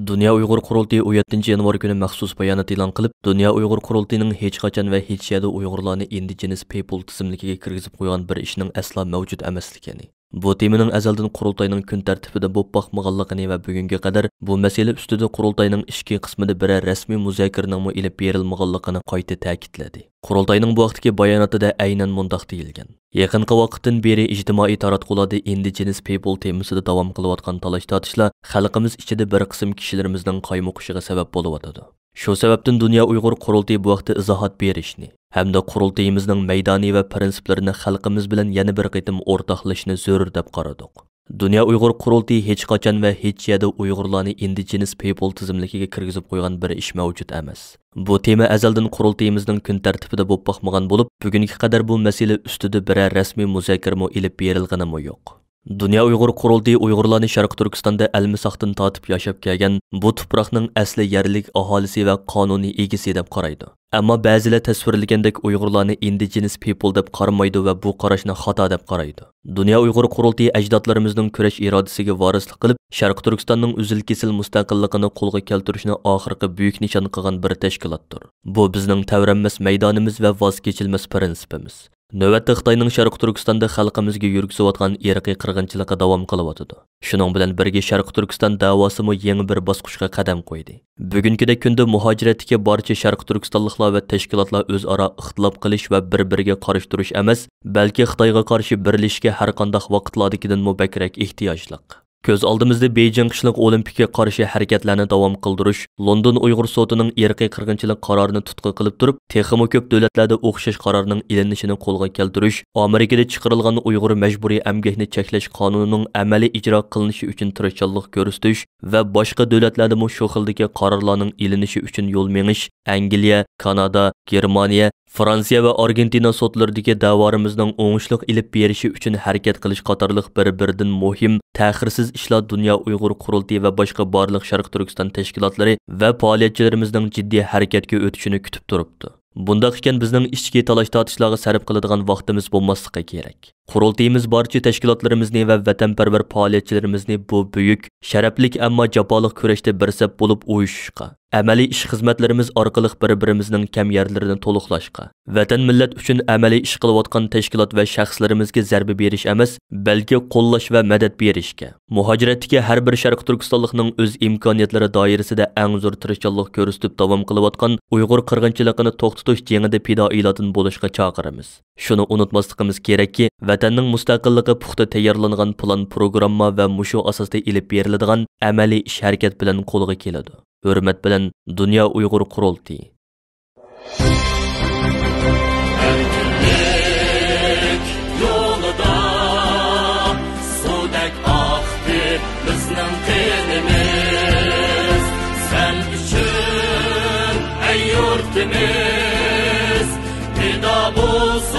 Dünya Uyghur Qurultayı 17 yanvar günü məxsus bayanat e'lon qilib, Dünya Uyghur Qurultayının hech qachon va hech yerda Uyg'urlarni indigenous people tizimligiga kirgizib qo'ygan bir ishning aslo mavjud emasligini, bu temaning azaldan Qurultayning kun tartibida bo'lib boqmaganligini va bugunga qadar bu masala ustida Qurultayning ishki qismida biror rasmiy muzokaraning ilib berilmaganligini qayta ta'kidladi. Qurultayning bu vaqtdagi bayonotida aynan mundaq deyilgan: Yaqinqi vaqtdan beri ijtimoiy taratqularda indigenous people temasida davom qilayotgan talash-tortishlar xalqimiz ichida bir qism kishilarimizning qaymoqishiga sabab bo'layotadi. Shu sababdan Dünya Uyghur Qurultayı bu vaqtda izohat berishni hamda Qurultayimizning maydoni va prinsiplarini xalqimiz bilan yana bir qitim o'rtoqlashni zarur deb qaradik. Dünya Uyghur Qurultayı hech qachon va hech yerda Uyg'urlarni indigenous people tizimligiga kirgizib qo'ygan bir ish mavjud emas. Bu tema azaldan Qurultayimizning kun tartibida bo'lib boqmagan bo'lib, bugunga qadar bu masala ustida biror rasmiy muzokara ilib berilganimi yo'q. Dünya Uyghur Qurultayı Uyg'urlarni Sharq Turkistonda almisoqdan tortib yashab kelgan bu tuproqning asli yerlik aholisi va qonuniy egisi deb qaraydi. Ammo ba'zilar tasvirlagandek Uyg'urlarni indigenous people deb qaramaydi va bu qarashni xato deb qaraydi. Dünya Uyghur Qurultayı ajdodlarimizning kurash irodasiga varislik qilib, Sharq Turkistonning uzil-kesil mustaqilligini qo'lga keltirishni oxirgi buyuk nishon qilgan bir tashkilotdir. Bu bizning tavranmas maydonimiz va voz kechilmas prinsipimiz. Növətdə Xitayning Sharq Turkistonda xalqimizga yurgizayotgan irqiy qirg'inchilikqa davom qilyotidi. Shuning bilan birga Sharq Turkiston davosimi yangi bir bosqichga qadam qo'ydi. Bugungi kunda muhojiratdagi barcha Sharq Turkistonliklar va tashkilotlar o'zaro ixtilof qilish va bir-biriga qarshi turish emas, balki Xitoyga qarshi birlashishga har qanday vaqtlardagidan mubakrak ehtiyojliq. Көз алдымызда Бейжің қышылық Олимпикке қаршы hareketlerini davom qildirish, London Uyg'ur sotining irqiy qirg'inchilik qarorini tutqi qilib turib, texmi ko'p davlatlarda o'xshash qarorning ilinishini qo'lga keltirish, Amerikada chiqarilgan Uyg'ur majburiy emgakni cheklash qonunining amaliy ijro qilinishi uchun tirishchilik ko'rsatish va boshqa davlatlarda shu xildagi qarorlarning ilinishi uchun yo'l mengish, Angliya, Kanada, Germaniya, Fransiya va Argentina sotlaridagi da'vorimizning o'ngishliq ilib berishi uchun harakat qilish qatorliq bir-biridan muhim, ta'xirsiz ishlar Dünya Uyghur Qurultayı va boshqa barliq Sharq Turkiston tashkilotlari va faoliyatchilarimizning jiddiy harakatga o'tishini kutib turibdi. Bundaq ekan bizning ichki talash-tortishlarga sarf qiladigan vaqtimiz bo'lmasligi kerak. Qurultayimiz barcha tashkilotlarimizni va vatanparvar faoliyatchilarimizni bu buyuk, sharaflik ammo jafoliq kurashda birsab bo'lib uyushishga, amaliy ish xizmatlarimiz orqali bir-birimizning kam yerlarini to'liqlashga, vatan millat uchun amaliy ish qilayotgan tashkilot va shaxslarimizga zarba berish emas, balki qo'llash va madad berishga, muhojiratdagi har bir Sharq Turkistonlikning o'z imkoniyatlari doirasida eng zo'r tirishchilik ko'rsatib davom qilayotgan Uyg'ur qirg'inchiligini to'xtatish jangida fidoilatin bo'lishga chaqiramiz. Shuni unutmasligimiz kerakki, vatanning mustaqilligi puxta tayyorlangan plan, programma va mushu asosda ilib beriladigan amaliy ish harakat bilan qo'lga keladi. Hurmat bilan Dünya Uyghur Qurultayı. Erkinlik yolida sudek aktı bizning qanimiz, sen uchun ey yurtimiz, fida bo'lsin